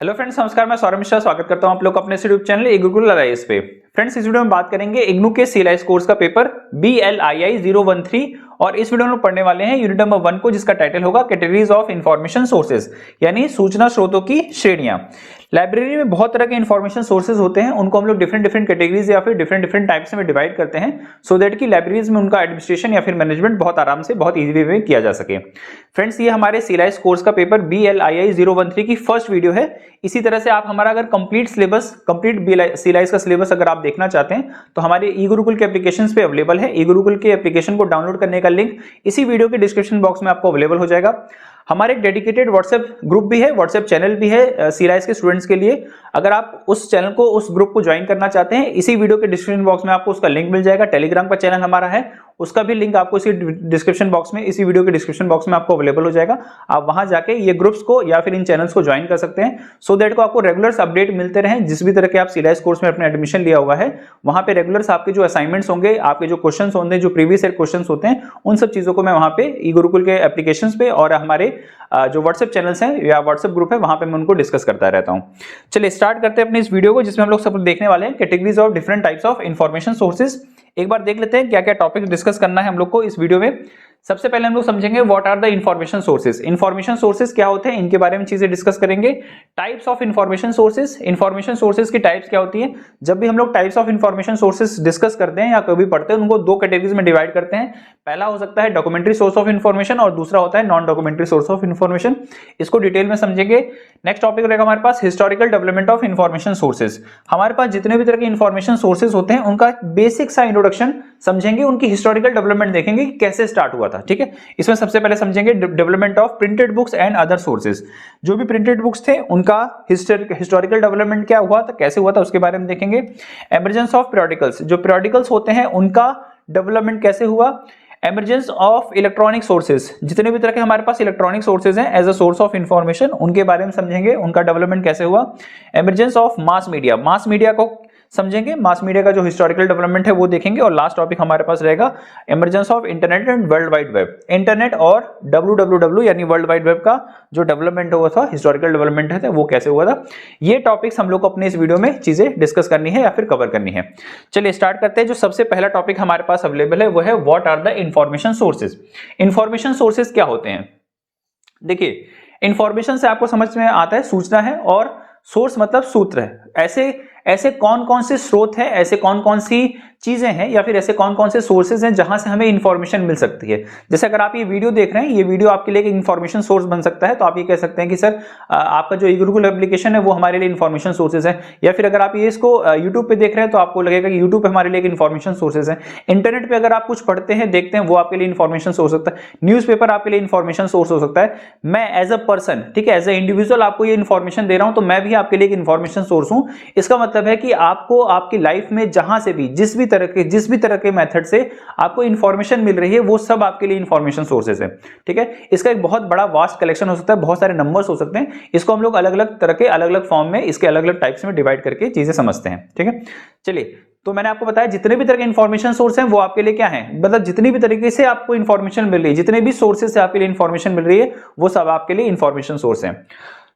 Hello friends, नमस्कार। मैं सौरभ मिश्रा स्वागत करता हूं आप लोग अपने यूट्यूब चैनल गुरुकुल LIS पे। फ्रेंड्स, इस वीडियो में बात करेंगे इग्नू के CLIS कोर्स का पेपर BLII 013 और इस वीडियो में पढ़ने वाले हैं यूनिट नंबर 1 को, जिसका टाइटल होगा कैटेगरीज ऑफ इंफॉर्मेशन सोर्सेज, यानी सूचना स्रोतों की श्रेणियां। लाइब्रेरी में बहुत तरह के इंफॉर्मेशन सोर्सेज होते हैं, उनको हम लोग डिफरेंट कैटेगरीज या फिर डिफरेंट टाइप्स में डिवाइड करते हैं सो दैट कि लाइब्रेरीज में उनका एडमिनिस्ट्रेशन या फिर मैनेजमेंट बहुत आराम से, बहुत इजी वे में किया जा सके। फ्रेंड्स, ये हमारे CLIS कोर्स का पेपर BLII 013 की फर्स्ट वीडियो है। इसी तरह से आप हमारा अगर कंप्लीट CLIS का सिलेबस अगर आप देखना चाहते हैं तो हमारे गुरुकुल के एप्लीकेशंस पे अवेलेबल है। गुरुकुल के एप्लीकेशन को डाउनलोड करने का लिंक इसी वीडियो के डिस्क्रिप्शन बॉक्स में आपको अवेलेबल हो जाएगा। हमारे एक डेडिकेटेड व्हाट्सएप ग्रुप भी है, व्हाट्सएप चैनल भी है CLIS के स्टूडेंट्स के लिए। अगर आप उस चैनल को, उस ग्रुप को ज्वाइन करना चाहते हैं, इसी वीडियो के डिस्क्रिप्शन बॉक्स में आपको उसका लिंक मिल जाएगा। टेलीग्राम का चैनल हमारा है, उसका भी लिंक आपको इसी डिस्क्रिप्शन बॉक्स में, इसी वीडियो के डिस्क्रिप्शन बॉक्स में आपको अवेलेबल हो जाएगा। आप वहां जाके ये ग्रुप्स को या फिर इन चैनल्स को ज्वाइन कर सकते हैं सो दैट को आपको रेगुलर्स अपडेट मिलते रहें। जिस भी तरह के आप CLIS कोर्स में अपने एडमिशन लिया हुआ है, वहां पे रेगुलर्स आपके जो असाइनमेंट्स होंगे, आपके जो क्वेश्चंस होंगे, जो प्रीवियस ईयर क्वेश्चंस होते हैं, उन सब चीजों को मैं वहां पे गुरुकुल के एप्लीकेशंस पे और हमारे जो व्हाट्सएप चैनल्स हैं या व्हाट्सएप ग्रुप है, वहां पे मैं उनको डिस्कस करता रहता हूं। चलिए स्टार्ट करते हैं अपने इस वीडियो को, जिसमें हम लोग सब देखने वाले हैं categories of different types of information sources. एक बार देख लेते हैं क्या क्या टॉपिक डिस्कस करना है हम लोग को इस वीडियो में। सबसे पहले हम लोग समझेंगे what are the information sources. Information sources क्या होते हैं, इनके बारे में चीजें डिस्कस करेंगे। Types of information sources, information sources की टाइप्स क्या होती है। जब भी हम लोग types of information sources discuss करते हैं या कभी पढ़ते हैं, उनको दो कैटेगरीज में डिवाइड करते हैं। पहला हो सकता है डॉक्यूमेंट्री सोर्स ऑफ इंफॉर्मेशन और दूसरा होता है non documentary source of information. इसको डिटेल में समझेंगे। नेक्स्ट टॉपिक रहेगा हमारे पास historical development of information sources. हमारे पास जितने भी तरह के इंफॉर्मेशन सोर्सेज होते हैं, उनका बेसिक सा इंट्रोडक्शन समझेंगे, उनकी हिस्टोरिकल डेवलपमेंट देखेंगे कि कैसे स्टार्ट हुआ था। ठीक है, इसमें सबसे पहले समझेंगे development of printed books and other sources. जो भी प्रिंटेड बुक्स थे, उनका हिस्टोरिकल डेवलपमेंट क्या हुआ था, कैसे हुआ था, उसके बारे में देखेंगे। एमर्जेंस ऑफ पीरियोडिकल्स, जो पीरियोडिकल्स होते हैं उनका डेवलपमेंट कैसे हुआ। एमर्जेंस ऑफ इलेक्ट्रॉनिक सोर्सेज, जितने भी तरह के हमारे पास इलेक्ट्रॉनिक सोर्सेज हैं as a source of information, उनके बारे में समझेंगे, उनका डेवलपमेंट कैसे हुआ। Emergence of mass media, mass media को समझेंगे, मास मीडिया का जो हिस्टोरिकल डेवलपमेंट है वो देखेंगे। और लास्ट टॉपिक हमारे पास रहेगा emergence of internet and world wide web. Internet और WWW यानी वर्ल्ड वाइड वेब का जो डेवलपमेंट हुआ था, हिस्टोरिकल डेवलपमेंट है, वो कैसे हुआ था। ये टॉपिक्स हम लोग को अपने इस वीडियो में चीजें डिस्कस करनी है या फिर कवर करनी है। चलिए स्टार्ट करते हैं। जो सबसे पहला टॉपिक हमारे पास अवेलेबल है वो है what are the information sources. Information sources क्या होते हैं। देखिए, इंफॉर्मेशन से आपको समझ में आता है सूचना है, और सोर्स मतलब सूत्र है। ऐसे कौन कौन से स्रोत हैं, ऐसे कौन कौन सी चीजें हैं या फिर ऐसे कौन कौन से सोर्सेज हैं जहां से हमें इंफॉर्मेशन मिल सकती है। जैसे अगर आप ये वीडियो देख रहे हैं, ये वीडियो आपके लिए एक इंफॉर्मेशन सोर्स बन सकता है, तो आप ये कह सकते हैं कि सर आपका जो गुरुकुल एप्लीकेशन है वो हमारे लिए इंफॉर्मेशन सोर्सेज है। या फिर अगर आप ये इसको यूट्यूब पे देख रहे हैं तो आपको लगेगा कि यूट्यूब पे हमारे लिए एक इंफॉर्मेशन सोर्सेज है। इंटरनेट पे अगर आप कुछ पढ़ते हैं, देखते हैं, वो आपके लिए इंफॉर्मेशन सोर्स हो सकता है। न्यूज़पेपर आपके लिए इंफॉर्मेशन सोर्स हो सकता है। मैं एज अ पर्सन, ठीक है, एज अ इंडिविजुअल आपको ये इंफॉर्मेशन दे रहा हूं, तो मैं भी आपके लिए एक इंफॉर्मेशन सोर्स हूं। इसका मतलब है कि आपको आपकी लाइफ में जहां से भी, जिस भी तरह के मेथड से आपको इंफॉर्मेशन मिल रही है, वो सब आपके लिए इंफॉर्मेशन सोर्सेज है। ठीक है, इसका एक बहुत बड़ा वास्ट कलेक्शन हो सकता है, बहुत सारे नंबर्स हो सकते हैं। इसको हम लोग अलग अलग तरह के, अलग अलग फॉर्म में, इसके अलग अलग टाइप्स में डिवाइड करके चीजें समझते हैं। ठीक है, चलिए, तो मैंने आपको बताया जितने भी तरह के इंफॉर्मेशन सोर्स हैं वो आपके लिए क्या है, मतलब जितनी भी तरीके से आपको इंफॉर्मेशन मिल रही है, जितने भी सोर्सेज से आपके लिए इंफॉर्मेशन मिल रही है, वो सब आपके लिए इंफॉर्मेशन सोर्स है।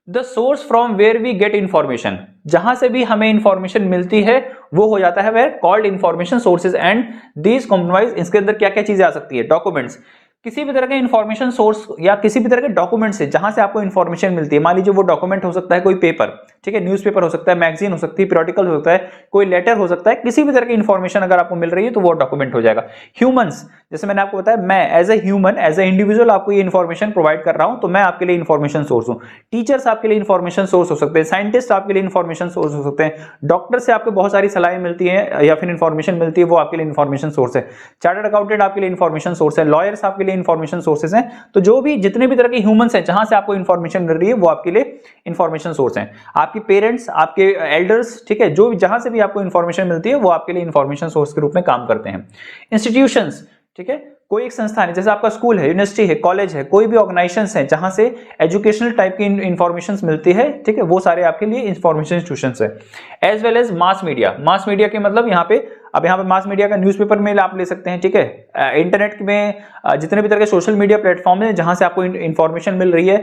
The source from where we get information, जहां से भी हमें इंफॉर्मेशन मिलती है वो हो जाता है where called information sources and these comprise. इसके अंदर क्या क्या चीजें आ सकती है। डॉक्यूमेंट्स, किसी भी तरह के इंफॉर्मेशन सोर्स या किसी भी तरह के डॉक्यूमेंट से जहां से आपको इंफॉर्मेशन मिलती है। मान लीजिए वो डॉक्यूमेंट हो सकता है कोई पेपर, ठीक है, न्यूज़पेपर हो सकता है, मैगजीन हो सकती है, पीरियोडिकल हो सकता है, कोई लेटर हो सकता है, किसी भी तरह की इंफॉर्मेशन अगर आपको मिल रही है तो वो डॉक्यूमेंट हो जाएगा। ह्यूमंस, जैसे मैंने आपको बताया, मैं as a human, as a individual आपको ये इंफॉर्मेशन प्रोवाइड कर रहा हूं, तो मैं आपके लिए इंफॉर्मेशन सोर्स हूं। टीचर्स आपके लिए इंफॉर्मेशन सोर्स हो सकते हैं, साइंटिस्ट आपके लिए इंफॉर्मेशन सोर्स हो सकते हैं, डॉक्टर से आपको बहुत सारी सलाहें मिलती है या फिर इंफॉर्मेशन मिलती है, वो आपके लिए इंफॉर्मेशन सोर्स है। चार्टर्ड अकाउंटेंट आपके लिए इंफॉर्मेशन सोर्स है, लॉयर्स आपके लिए इंफॉर्मेशन सोर्सेज हैं। तो जो भी जितने भी तरह के ह्यूमंस हैं जहां से आपको इंफॉर्मेशन मिल रही है वो आपके लिए इंफॉर्मेशन सोर्स हैं। आपके पेरेंट्स, आपके एल्डर्स, ठीक है, जो जहां से भी आपको इंफॉर्मेशन मिलती है वो आपके लिए इंफॉर्मेशन सोर्स के रूप में काम करते हैं। इंस्टीट्यूशंस, ठीक है, कोई एक संस्थान है, जैसे आपका स्कूल है, यूनिवर्सिटी है, कॉलेज है, कोई भी ऑर्गेनाइजेशंस है जहां से एजुकेशनल टाइप की इंफॉर्मेशन मिलती है, ठीक है, वो सारे आपके लिए इंफॉर्मेशन इंस्टीट्यूशंस है। As well as mass media, mass media के मतलब यहाँ पे अब यहाँ पे मास मीडिया का न्यूज़पेपर में आप ले सकते हैं, ठीक है। इंटरनेट में जितने भी तरह के सोशल मीडिया प्लेटफॉर्म है जहां से आपको इंफॉर्मेशन मिल रही है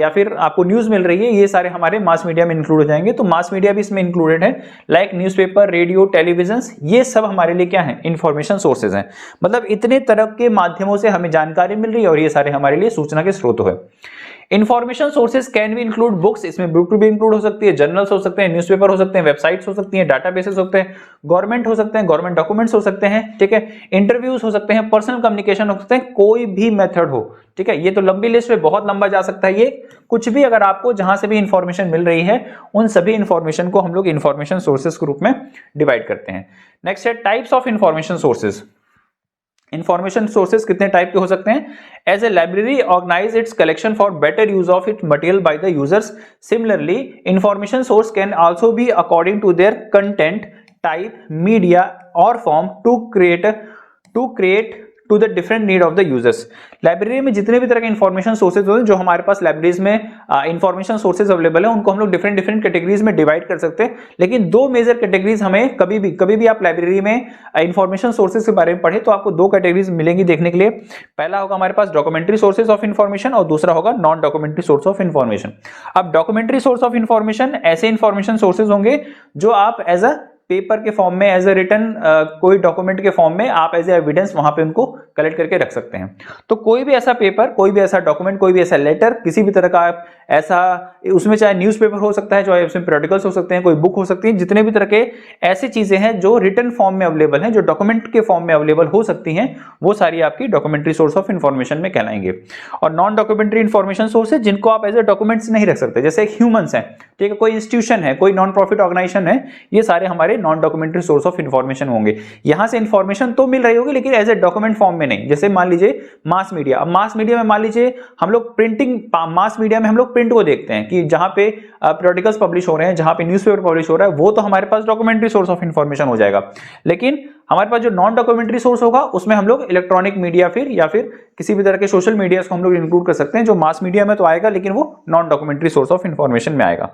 या फिर आपको न्यूज मिल रही है, ये सारे हमारे मास मीडिया में इंक्लूड हो जाएंगे। तो मास मीडिया भी इसमें इंक्लूडेड है, लाइक न्यूज़पेपर, रेडियो, टेलीविजन, ये सब हमारे लिए क्या है, इंफॉर्मेशन सोर्सेज हैं। मतलब इतने तरह के माध्यमों से हमें जानकारी मिल रही है और ये सारे हमारे लिए सूचना के स्रोत है। इंफॉर्मेशन सोर्सेज कैन भी इंक्लूड बुक्स, इसमें बुक भी इंक्लूड हो सकती है, जर्नल्स हो सकते हैं, न्यूज़पेपर हो सकते हैं, वेबसाइट्स हो सकती हैं, डाटाबेसेस हो सकते हैं, गवर्नमेंट हो सकते हैं, गवर्नमेंट डॉक्यूमेंट्स हो सकते हैं, ठीक है, इंटरव्यूज हो सकते हैं, पर्सनल कम्युनिकेशन हो सकते हैं, कोई भी मेथड हो, ठीक है। ये तो लंबी लिस्ट है, बहुत लंबा जा सकता है ये। कुछ भी अगर आपको जहां से भी इंफॉर्मेशन मिल रही है, उन सभी इंफॉर्मेशन को हम लोग इंफॉर्मेशन सोर्सेज के रूप में डिवाइड करते हैं। नेक्स्ट है types of information sources. Information sources कितने टाइप के हो सकते हैं? As a library organize its collection for better use of it material by the users. Similarly information source can also be according to their content, type, media और form to create to the different need of the users. Library में जितने भी तरह के information sources होते हैं, जो हमारे पास लाइब्रेरीज में इंफॉर्मेशन सोर्सेज अवेलेबल है, उनको हम लोग डिफरेंट कैटेगरीज में डिवाइड कर सकते हैं। लेकिन दो मेजर कैटेगरीज हमें कभी भी आप लाइब्रेरी में इंफॉर्मेशन सोर्सेज के बारे में पढ़े तो आपको दो कैटेगरीज मिलेंगी देखने के लिए। पहला होगा हमारे पास डॉक्यूमेंट्री सोर्सेज ऑफ इंफॉर्मेशन और दूसरा होगा non documentary source of information. अब डॉक्यूमेंट्री सोर्स ऑफ इंफॉर्मेशन ऐसे इंफॉर्मेशन सोर्सेज होंगे जो आप एज अ पेपर के फॉर्म में, एज ए रिटन कोई डॉक्यूमेंट के फॉर्म में आप एज ए एविडेंस वहां पे उनको कलेक्ट करके रख सकते हैं। तो कोई भी ऐसा पेपर, कोई भी ऐसा डॉक्यूमेंट, कोई भी ऐसा लेटर, किसी भी तरह का ऐसा, उसमें चाहे न्यूज़पेपर हो सकता है, चाहे उसमें periodicals हो सकते हैं, कोई बुक हो सकती है, जितने भी तरह के ऐसी चीजें हैं जो रिटन फॉर्म में अवेलेबल हैं, जो डॉक्यूमेंट के फॉर्म में अवेलेबल हो सकती हैं, वो सारी आपकी डॉक्यूमेंट्री सोर्स ऑफ इंफॉर्मेशन में कहलाएंगे। और नॉन डॉक्यूमेंट्री इंफॉर्मेशन सोर्सेज जिनको आप एज ए डॉक्यूमेंट्स नहीं रख सकते, जैसे ह्यूमंस हैं, ठीक है, कोई इंस्टीट्यूशन है, कोई नॉन प्रॉफिट ऑर्गेनाइजेशन है, ये सारे हमारे non documentary source of information होंगे। यहां से इंफॉर्मेशन तो मिल रही होगी लेकिन एज ए डॉक्यूमेंट फॉर्म में नहीं। जैसे मान लीजिए मास मीडिया, अब मास मीडिया में मान लीजिए हम लोग प्रिंटिंग, मास मीडिया में हम लोग प्रिंट को देखते हैं कि जहां पे periodicals पब्लिश हो रहे हैं, जहां पे न्यूज़पेपर पब्लिश हो रहा है, वो तो हमारे पास डॉक्यूमेंट्री सोर्स ऑफ इंफॉर्मेशन हो जाएगा। लेकिन हमारे पास जो नॉन डॉक्यूमेंट्री सोर्स होगा उसमें हम लोग इलेक्ट्रॉनिक मीडिया या फिर किसी भी तरह के सोशल मीडिया को हम लोग इंक्लूड कर सकते हैं, जो मास मीडिया में तो आएगा लेकिन वो non documentary source of information में आएगा,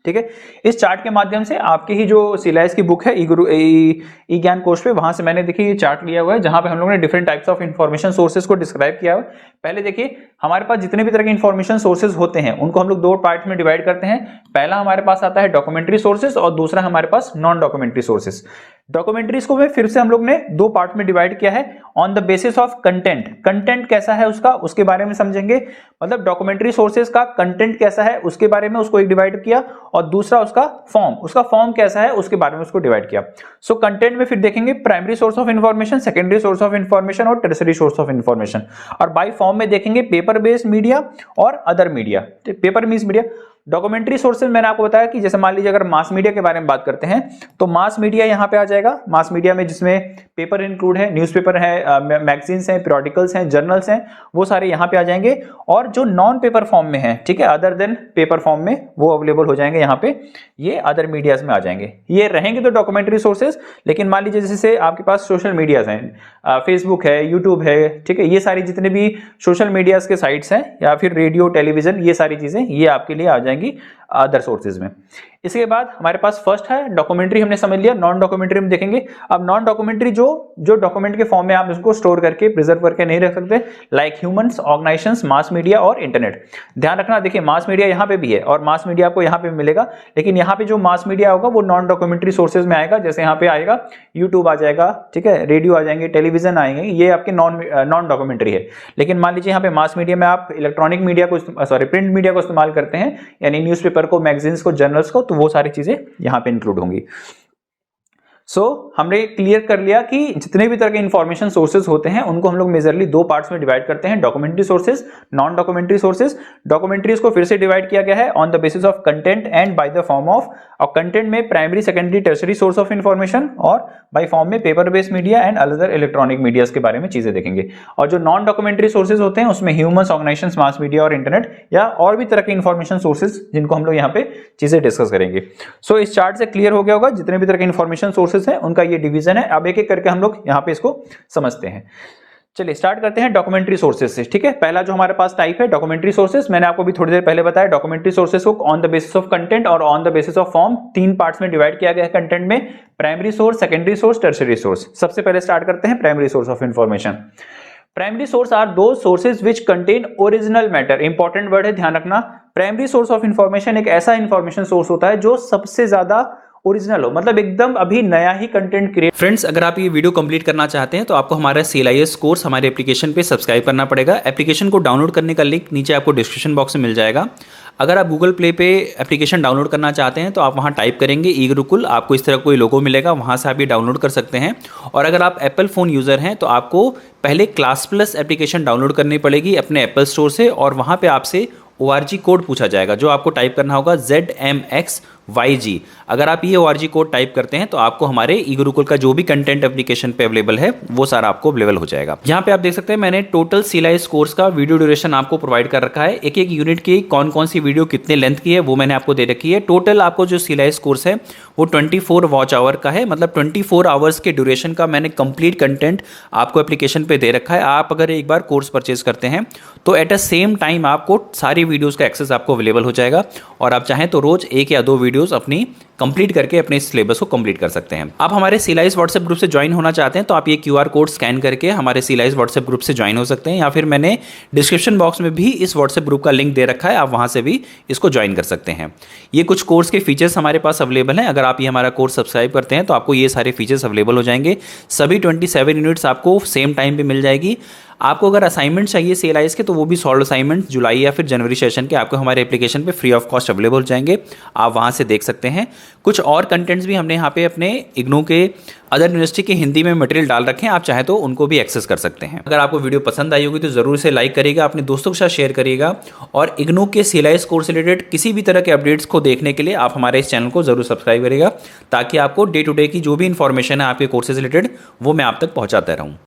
ठीक है। इस चार्ट के माध्यम से आपकी ही जो सीलाइस की बुक है ई ज्ञान कोश पे, वहां से मैंने देखिए ये चार्ट लिया हुआ है जहां पे हम लोगों ने different types of information sources को डिस्क्राइब किया है। पहले देखिए हमारे पास जितने भी तरह के इंफॉर्मेशन सोर्सेज होते हैं उनको हम लोग दो पार्ट में डिवाइड करते हैं। पहला हमारे पास आता है डॉक्यूमेंट्री सोर्सेज और दूसरा हमारे पास नॉन डॉक्यूमेंट्री सोर्सेज। डॉक्यूमेंट्रीज को फिर से हम लोग ने दो पार्ट में डिवाइड किया है on the basis of content. Content कैसा है उसका, उसके बारे में समझेंगे, मतलब डॉक्यूमेंट्री सोर्सेज का कंटेंट कैसा है उसके बारे में उसको एक डिवाइड किया, और दूसरा उसका फॉर्म कैसा है उसके बारे में उसको डिवाइड किया। सो कंटेंट में फिर देखेंगे primary source of information, secondary source of information और टर्सरी सोर्स ऑफ इंफॉर्मेशन। और बाय फॉर्म में देखेंगे पेपर बेस्ड मीडिया और other media. Paper based media, documentary sources मैंने आपको बताया कि जैसे मान लीजिए अगर मास मीडिया के बारे में बात करते हैं तो मास मीडिया यहां पे आ जाएगा। मास मीडिया में जिसमें पेपर इंक्लूड है, न्यूज़पेपर है, मैगजीन्स हैं, periodicals हैं, जर्नल्स हैं, वो सारे यहां पे आ जाएंगे। और जो नॉन पेपर फॉर्म में है, ठीक है, अदर देन पेपर फॉर्म में, वो अवेलेबल हो जाएंगे यहाँ पे, ये अदर मीडियाज में आ जाएंगे। ये रहेंगे तो डॉक्यूमेंट्री सोर्सेज, लेकिन मान लीजिए जैसे आपके पास सोशल मीडियाज हैं, फेसबुक है, यूट्यूब है, ठीक है, ये सारी जितने भी सोशल मीडियाज के साइट्स हैं या फिर रेडियो, टेलीविजन, ये सारी चीजें ये आपके लिए आ जाएंगी अदर सोर्सेज में। इसके बाद हमारे पास फर्स्ट है डॉक्यूमेंट्री, हमने समझ लिया। नॉन डॉक्यूमेंट्री में देखेंगे। अब नॉन डॉक्यूमेंट्री जो डॉक्यूमेंट के फॉर्म में आप उसको स्टोर करके प्रिजर्व करके नहीं रख सकते, like humans, organisations, mass media और इंटरनेट। ध्यान रखना, देखिए मास मीडिया यहाँ पे भी है और मास मीडिया आपको यहाँ पे मिलेगा, लेकिन यहाँ पे जो मास मीडिया होगा वो नॉन डॉक्यूमेंट्री सोर्सेज में आएगा। जैसे यहाँ पे आएगा यूट्यूब आ जाएगा, ठीक है, रेडियो आ जाएंगे, टेलीविजन आएंगे, ये आपके नॉन डॉक्यूमेंट्री है। लेकिन मान लीजिए यहाँ पे मास मीडिया में आप इलेक्ट्रॉनिक मीडिया को, प्रिंट मीडिया को इस्तेमाल करते हैं, यानी न्यूज़पेपर को, मैगजीन्स को, जर्नल्स को, तो वो सारी चीजें यहां पे इंक्लूड होंगी। हमने क्लियर कर लिया कि जितने भी तरह के इंफॉर्मेशन सोर्सेज होते हैं उनको हम लोग मेजरली दो पार्ट्स में डिवाइड करते हैं, documentary sources, non documentary sources. Documentaries को फिर से डिवाइड किया गया है on the basis of content and by the form of, और कंटेंट में primary, secondary, tertiary source of information, और बाय फॉर्म में paper based media and other electronic medias के बारे में चीजें देखेंगे। और जो नॉन डॉक्यूमेंट्री सोर्सेज होते हैं उसमें ह्यूमंस, ऑर्गेनाइजेशंस, मास मीडिया और इंटरनेट या और भी तरह के इंफॉर्मेशन सोर्सेज जिनको हम लोग यहाँ पे चीजें डिस्कस करेंगे। इस चार्ट से क्लियर हो गया होगा जितने भी तरह के इंफॉर्मेशन सोर्सेज हैं उनका ये डिवीजन है। अब एक एक करके हम लोग यहाँ पे इसको समझते हैं। चलिए स्टार्ट करते हैं डॉक्यूमेंट्री सोर्सेज से। ठीक है, पहला जो हमारे पास टाइप है डॉक्यूमेंट्री सोर्सेज, मैंने आपको भी थोड़ी देर पहले बताया डॉक्यूमेंट्री सोर्सेज को on the basis of content और on the basis of form तीन पार्ट्स में डिवाइड किया गया है कंटेंट में, primary source, secondary source, tertiary source. सबसे पहले स्टार्ट करते हैं primary source of information. Primary source are those sources which contain original matter. Important word है, ध्यान रखना। प्राइमरी सोर्स ऑफ इंफॉर्मेशन एक ऐसा इंफॉर्मेशन सोर्स होता है जो सबसे ज्यादा ओरिजिनल हो, मतलब एकदम अभी नया ही कंटेंट क्रिएट। फ्रेंड्स, अगर आप ये वीडियो कंप्लीट करना चाहते हैं तो आपको हमारा CLIS कोर्स हमारे एप्लीकेशन पे सब्सक्राइब करना पड़ेगा। एप्लीकेशन को डाउनलोड करने का लिंक नीचे आपको डिस्क्रिप्शन बॉक्स में मिल जाएगा। अगर आप गूगल प्ले पे एप्लीकेशन डाउनलोड करना चाहते हैं तो आप वहाँ टाइप करेंगे ई गुरुकुल, आपको इस तरह कोई लोगो मिलेगा, वहाँ से आप ये डाउनलोड कर सकते हैं। और अगर आप एप्पल फ़ोन यूज़र हैं तो आपको पहले क्लास प्लस एप्लीकेशन डाउनलोड करनी पड़ेगी अपने एप्पल स्टोर से, और वहाँ पर आपसे ORG कोड पूछा जाएगा जो आपको टाइप करना होगा ZMXYG। अगर आप ये ORG कोड टाइप करते हैं तो आपको हमारे ई गुरुकुल का जो भी कंटेंट एप्लीकेशन पे अवेलेबल है वो सारा आपको अवेलेबल हो जाएगा। यहाँ पे आप देख सकते हैं मैंने टोटल CLIS कोर्स का वीडियो ड्यूरेशन आपको प्रोवाइड कर रखा है। एक एक यूनिट की कौन कौन सी वीडियो कितने लेंथ की है वो मैंने आपको दे रखी है। टोटल आपको जो CLIS कोर्स है वो 24 वॉच आवर का है, मतलब 24 आवर्स के ड्यूरेशन का मैंने कंप्लीट कंटेंट आपको एप्लीकेशन पे दे रखा है। आप अगर एक बार कोर्स परचेज करते हैं तो एट अ सेम टाइम आपको सारी वीडियोस का एक्सेस आपको अवेलेबल हो जाएगा, और आप चाहें तो रोज एक या दो वीडियोस अपनी कंप्लीट करके अपने सिलेबस को कंप्लीट कर सकते हैं। आप हमारे CLIS व्हाट्सएप ग्रुप से ज्वाइन होना चाहते हैं तो आप ये QR कोड स्कैन करके हमारे CLIS व्हाट्सएप ग्रुप से ज्वाइन हो सकते हैं, या फिर मैंने डिस्क्रिप्शन बॉक्स में भी इस व्हाट्सएप ग्रुप का लिंक दे रखा है, आप वहां से भी इसको ज्वाइन कर सकते हैं। ये कुछ कोर्स के फीचर्स हमारे पास अवेलेबल हैं। अगर आप ये हमारा कोर्स सब्सक्राइब करते हैं तो आपको ये सारे फीचर्स अवेलेबल हो जाएंगे। सभी 27 यूनिट्स आपको सेम टाइम पे मिल जाएगी। आपको अगर असाइनमेंट चाहिए CLIS के तो वो भी सॉल्व असाइनमेंट जुलाई या फिर जनवरी सेशन के आपको हमारे एप्लीकेशन पे फ्री ऑफ कॉस्ट अवेलेबल हो जाएंगे, आप वहाँ से देख सकते हैं। कुछ और कंटेंट्स भी हमने यहाँ पे अपने इग्नू के अदर यूनिवर्सिटी के हिंदी में मटेरियल डाल रखे हैं, आप चाहे तो उनको भी एक्सेस कर सकते हैं। अगर आपको वीडियो पसंद आई होगी तो जरूर से लाइक करिएगा, अपने दोस्तों के साथ शेयर करिएगा, और इग्नू के CLIS कोर्स रिलेटेड किसी भी तरह के अपडेट्स को देखने के लिए आप हमारे इस चैनल को जरूर सब्सक्राइब करिएगा, ताकि आपको डे टू डे की जो भी इंफॉर्मेशन है आपके कोर्सेज रिलेटेड वो मैं आप तक पहुँचाता रहूँ।